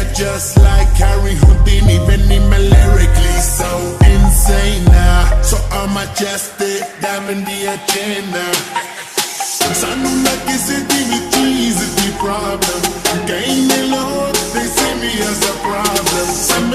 are just like Harry Houdini, even in my lyrically so insane now. So I'm majestic, diamond the agenda. Sannu na kisi with cheese is the problem. Game alone, they see me as a problem. Some